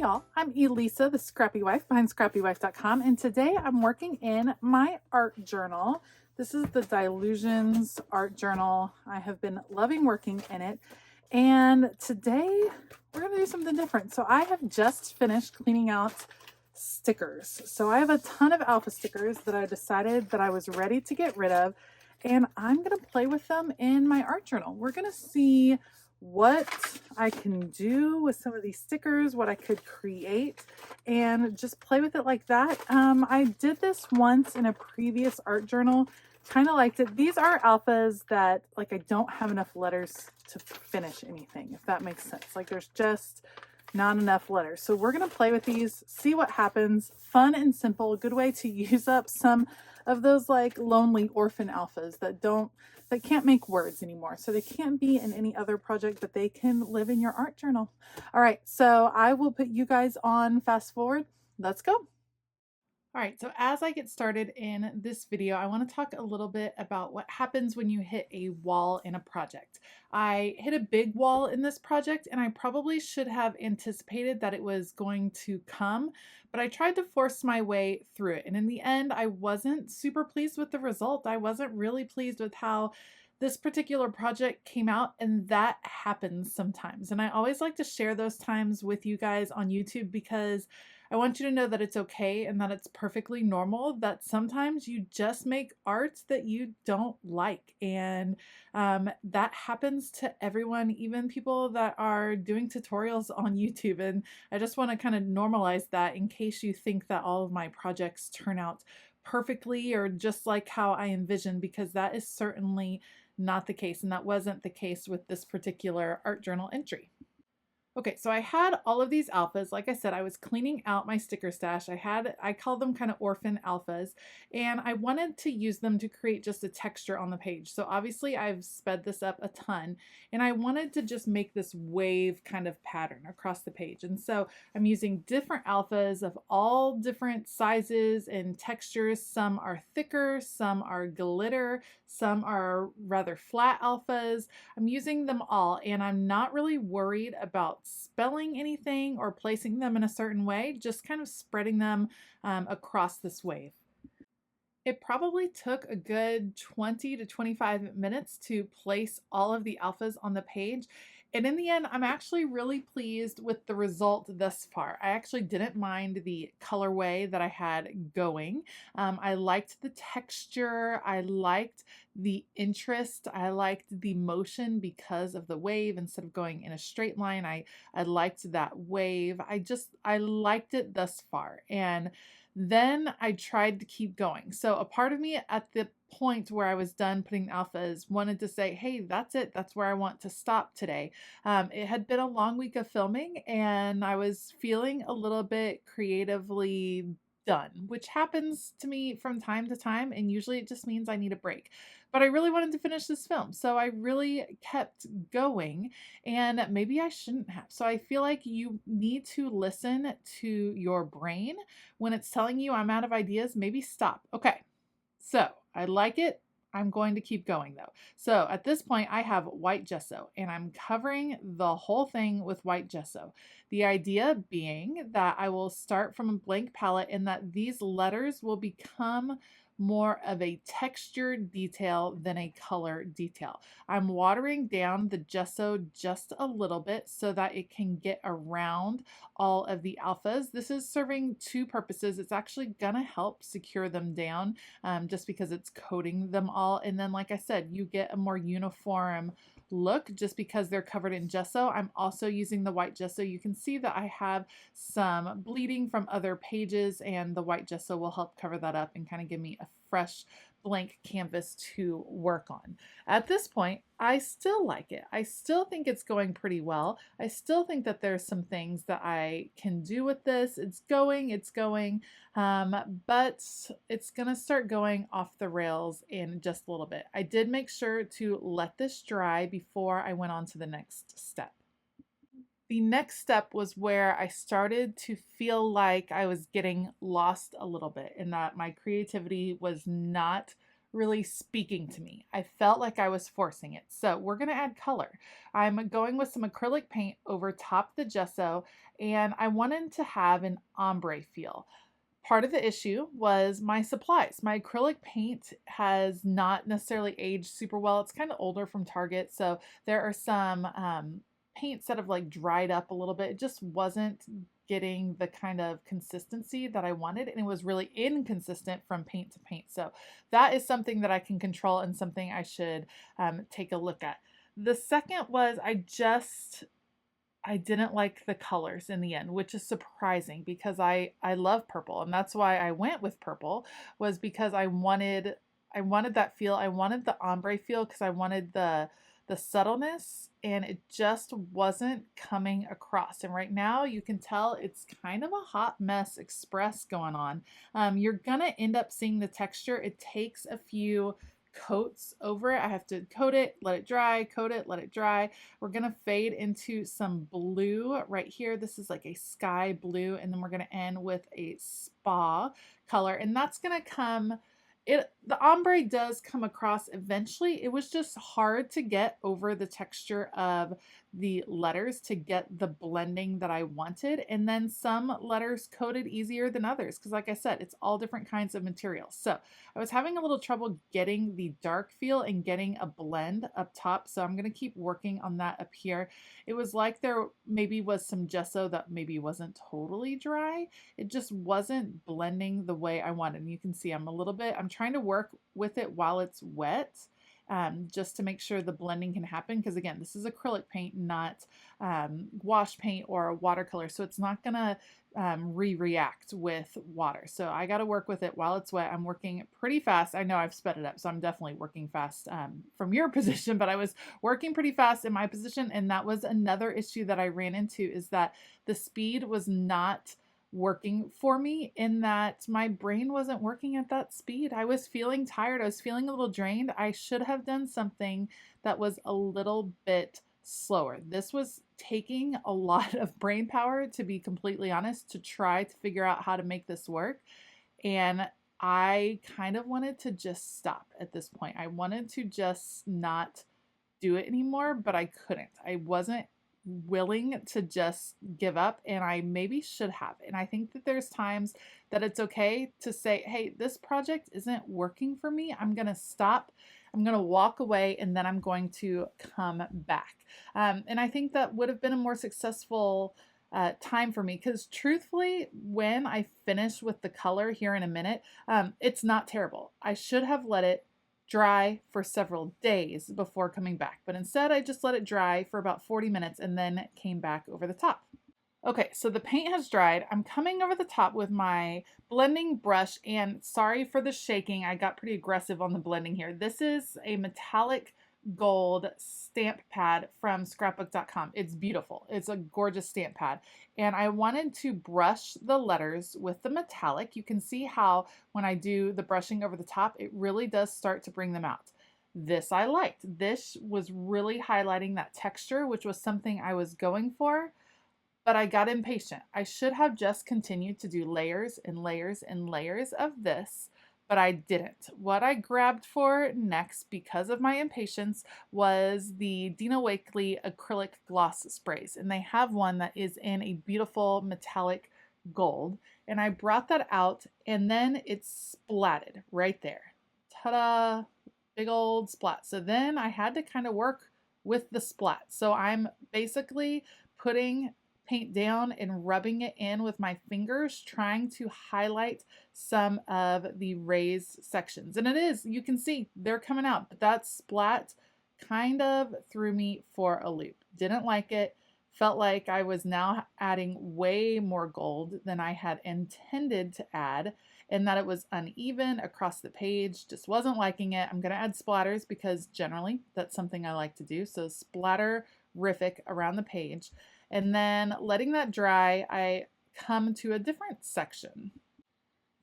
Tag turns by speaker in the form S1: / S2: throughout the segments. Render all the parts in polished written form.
S1: y'all, I'm Elisa, the Scrappy Wife behind ScrappyWife.com, and today I'm working in my art journal. This is the Dilutions art journal. I have been loving working in it, and today we're going to do something different. So I have just finished cleaning out stickers. So I have a ton of alpha stickers that I decided that I was ready to get rid of, and I'm going to play with them in my art journal. We're going to see what I can do with some of these stickers, what I could create, and just play with it like that. I did this once in a previous art journal, kind of liked it. These are alphas that like I don't have enough letters to finish anything, if that makes sense. Like there's just not enough letters. So we're going to play with these, see what happens. Fun and simple, a good way to use up some of those like lonely orphan alphas that can't make words anymore. So they can't be in any other project, but they can live in your art journal. All right, so I will put you guys on fast forward. Let's go. All right, so as I get started in this video, I want to talk a little bit about what happens when you hit a wall in a project. I hit a big wall in this project, and I probably should have anticipated that it was going to come, but I tried to force my way through it. And in the end, I wasn't super pleased with the result. I wasn't really pleased with how this particular project came out, and that happens sometimes. And I always like to share those times with you guys on YouTube because I want you to know that it's okay and that it's perfectly normal that sometimes you just make art that you don't like. And that happens to everyone, even people that are doing tutorials on YouTube. And I just want to kind of normalize that in case you think that all of my projects turn out perfectly or just like how I envisioned, because that is certainly not the case. And that wasn't the case with this particular art journal entry. Okay, so I had all of these alphas. Like I said, I was cleaning out my sticker stash. I call them kind of orphan alphas, and I wanted to use them to create just a texture on the page. So obviously I've sped this up a ton, and I wanted to just make this wave kind of pattern across the page. And so I'm using different alphas of all different sizes and textures. Some are thicker, some are glitter, some are rather flat alphas. I'm using them all, and I'm not really worried about spelling anything or placing them in a certain way, just kind of spreading them across this wave. It probably took a good 20 to 25 minutes to place all of the alphas on the page. And in the end, I'm actually really pleased with the result thus far. I actually didn't mind the colorway that I had going. I liked the texture. I liked the interest. I liked the motion because of the wave. Instead of going in a straight line, I liked that wave. I liked it thus far. And then I tried to keep going. So a part of me at the point where I was done putting alphas wanted to say, hey, that's it. That's where I want to stop today. It had been a long week of filming, and I was feeling a little bit creatively done, which happens to me from time to time, and usually it just means I need a break. But I really wanted to finish this film, so I really kept going, and maybe I shouldn't have. So I feel like you need to listen to your brain. When it's telling you I'm out of ideas, maybe stop. Okay, so I like it. I'm going to keep going though. So at this point I have white gesso, and I'm covering the whole thing with white gesso. The idea being that I will start from a blank palette and that these letters will become more of a textured detail than a color detail. I'm watering down the gesso just a little bit so that it can get around all of the alphas. This is serving two purposes. It's actually gonna help secure them down just because it's coating them all. And then, like I said, you get a more uniform look just because they're covered in gesso. I'm also using the white gesso. You can see that I have some bleeding from other pages, and the white gesso will help cover that up and kind of give me a fresh blank canvas to work on. At this point, I still like it. I still think it's going pretty well. I still think that there's some things that I can do with this. It's going, but it's gonna start going off the rails in just a little bit. I did make sure to let this dry before I went on to the next step. The next step was where I started to feel like I was getting lost a little bit, and that my creativity was not really speaking to me. I felt like I was forcing it. So we're going to add color. I'm going with some acrylic paint over top the gesso, and I wanted to have an ombre feel. Part of the issue was my supplies. My acrylic paint has not necessarily aged super well. It's kind of older from Target, so there are some paints that have like dried up a little bit. It just wasn't getting the kind of consistency that I wanted, and it was really inconsistent from paint to paint. So that is something that I can control and something I should take a look at. The second was I didn't like the colors in the end, which is surprising because I love purple, and that's why I went with purple, was because I wanted that feel. I wanted the ombre feel because I wanted the subtleness, and it just wasn't coming across. And right now you can tell it's kind of a hot mess express going on. You're gonna end up seeing the texture. It takes a few coats over it. I have to coat it, let it dry, coat it, let it dry. We're gonna fade into some blue right here. This is like a sky blue, and then we're gonna end with a spa color, and that's gonna come, the ombre does come across eventually. It was just hard to get over the texture of the letters to get the blending that I wanted. And then some letters coated easier than others because, like I said, it's all different kinds of materials. So I was having a little trouble getting the dark feel and getting a blend up top. So I'm going to keep working on that up here. It was like there maybe was some gesso that maybe wasn't totally dry. It just wasn't blending the way I wanted. And you can see I'm trying to work with it while it's wet, just to make sure the blending can happen. Because again, this is acrylic paint, not wash paint or watercolor. So it's not gonna react with water. So I got to work with it while it's wet. I'm working pretty fast. I know I've sped it up, so I'm definitely working fast from your position, but I was working pretty fast in my position. And that was another issue that I ran into, is that the speed was not working for me, in that my brain wasn't working at that speed. I was feeling tired. I was feeling a little drained. I should have done something that was a little bit slower. This was taking a lot of brain power, to be completely honest, to try to figure out how to make this work. And I kind of wanted to just stop at this point. I wanted to just not do it anymore, but I couldn't. I wasn't willing to just give up, and I maybe should have. And I think that there's times that it's okay to say, hey, this project isn't working for me. I'm going to stop. I'm going to walk away, and then I'm going to come back. And I think that would have been a more successful time for me, because truthfully, when I finish with the color here in a minute, it's not terrible. I should have let it dry for several days before coming back, but instead I just let it dry for about 40 minutes and then came back over the top. Okay, so the paint has dried. I'm coming over the top with my blending brush, and sorry for the shaking. I got pretty aggressive on the blending here. This is a metallic gold stamp pad from scrapbook.com. It's beautiful. It's a gorgeous stamp pad. And I wanted to brush the letters with the metallic. You can see how when I do the brushing over the top, it really does start to bring them out. This I liked. This was really highlighting that texture, which was something I was going for, but I got impatient. I should have just continued to do layers and layers and layers of this, but I didn't. What I grabbed for next, because of my impatience, was the Dina Wakley acrylic gloss sprays. And they have one that is in a beautiful metallic gold. And I brought that out, and then it splatted right there. Ta-da! Big old splat. So then I had to kind of work with the splat. So I'm basically putting paint down and rubbing it in with my fingers, trying to highlight some of the raised sections. And it is, you can see they're coming out, but that splat kind of threw me for a loop. Didn't like it. Felt like I was now adding way more gold than I had intended to add, and that it was uneven across the page. Just wasn't liking it. I'm going to add splatters because generally that's something I like to do. So splatter-rific around the page. And then letting that dry, I come to a different section.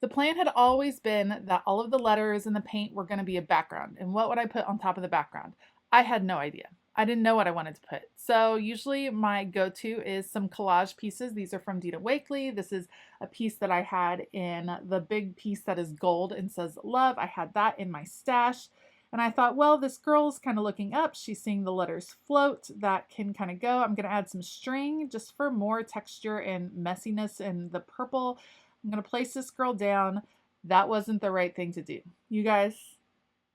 S1: The plan had always been that all of the letters and the paint were going to be a background. And what would I put on top of the background? I had no idea. I didn't know what I wanted to put. So usually my go-to is some collage pieces. These are from Dita Wakley. This is a piece that I had in the big piece that is gold and says love. I had that in my stash. And I thought, well, this girl's kind of looking up. She's seeing the letters float. That can kind of go. I'm going to add some string just for more texture and messiness in the purple. I'm going to place this girl down. That wasn't the right thing to do. You guys,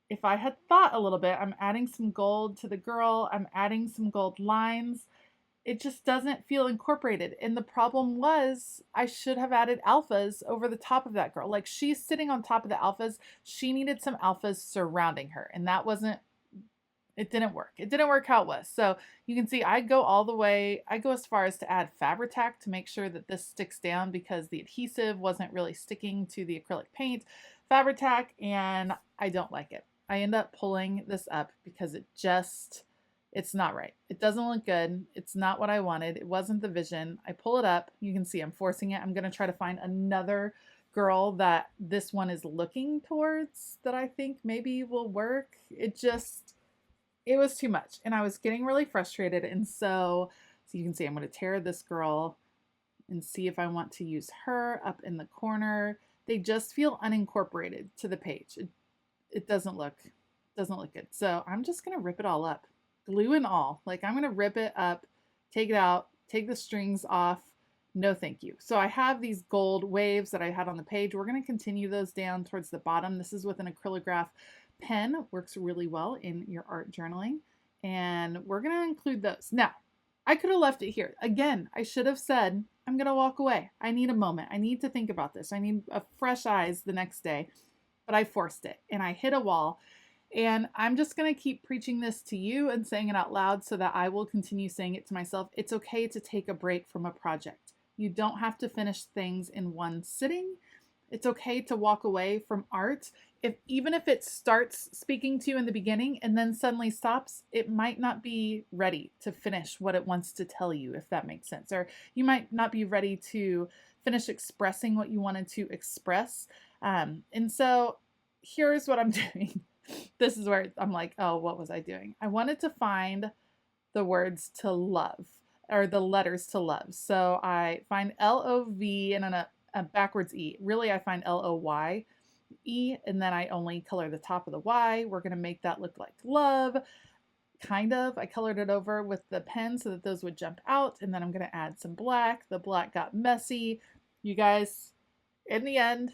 S1: if I had thought a little bit, I'm adding some gold to the girl. I'm adding some gold lines. It just doesn't feel incorporated. And the problem was I should have added alphas over the top of that girl. Like, she's sitting on top of the alphas. She needed some alphas surrounding her. And that wasn't, it didn't work. It didn't work how it was. So you can see I go all the way, I go as far as to add Fabri-Tac to make sure that this sticks down because the adhesive wasn't really sticking to the acrylic paint. Fabri-Tac, and I don't like it. I end up pulling this up because it's not right. It doesn't look good. It's not what I wanted. It wasn't the vision. I pull it up. You can see I'm forcing it. I'm going to try to find another girl that this one is looking towards that I think maybe will work. It was too much. And I was getting really frustrated. And so you can see I'm going to tear this girl and see if I want to use her up in the corner. They just feel unincorporated to the page. It doesn't look good. So I'm just going to rip it all up, glue and all. Like, I'm going to rip it up, take it out, take the strings off. No, thank you. So I have these gold waves that I had on the page. We're going to continue those down towards the bottom. This is with an acrylograph pen. Works really well in your art journaling. And we're going to include those. Now, I could have left it here. Again, I should have said, I'm going to walk away. I need a moment. I need to think about this. I need a fresh eyes the next day. But I forced it and I hit a wall, and I'm just going to keep preaching this to you and saying it out loud so that I will continue saying it to myself. It's okay to take a break from a project. You don't have to finish things in one sitting. It's okay to walk away from art. Even if it starts speaking to you in the beginning and then suddenly stops, it might not be ready to finish what it wants to tell you, if that makes sense. Or you might not be ready to finish expressing what you wanted to express. And so here's what I'm doing. This is where I'm like, oh, what was I doing? I wanted to find the words to love, or the letters to love. So I find L-O-V and then a backwards E. Really, I find L-O-Y-E, and then I only color the top of the Y. We're going to make that look like love. Kind of. I colored it over with the pen so that those would jump out, and then I'm going to add some black. The black got messy. You guys, in the end,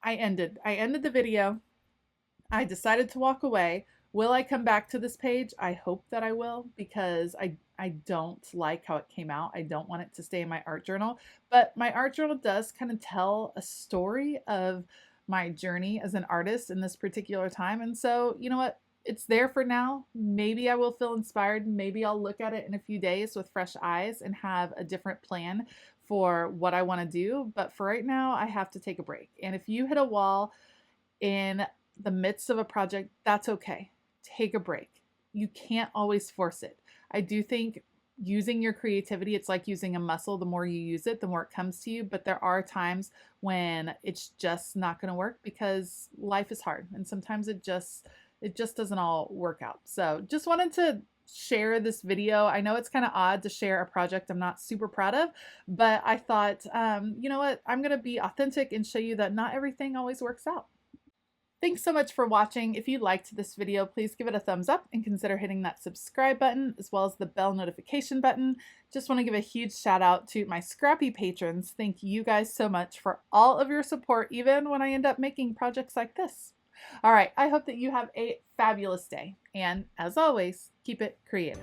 S1: I ended the video. I decided to walk away. Will I come back to this page? I hope that I will, because I don't like how it came out. I don't want it to stay in my art journal, but my art journal does kind of tell a story of my journey as an artist in this particular time. And so, you know what? It's there for now. Maybe I will feel inspired. Maybe I'll look at it in a few days with fresh eyes and have a different plan for what I want to do. But for right now, I have to take a break. And if you hit a wall in the midst of a project, that's okay. Take a break. You can't always force it. I do think using your creativity, it's like using a muscle. The more you use it, the more it comes to you. But there are times when it's just not going to work because life is hard. And sometimes it just doesn't all work out. So just wanted to share this video. I know it's kind of odd to share a project I'm not super proud of, but I thought, you know what, I'm going to be authentic and show you that not everything always works out. Thanks so much for watching. If you liked this video, please give it a thumbs up and consider hitting that subscribe button as well as the bell notification button. Just want to give a huge shout out to my Scrappy patrons. Thank you guys so much for all of your support, even when I end up making projects like this. All right, I hope that you have a fabulous day, and as always, keep it creative.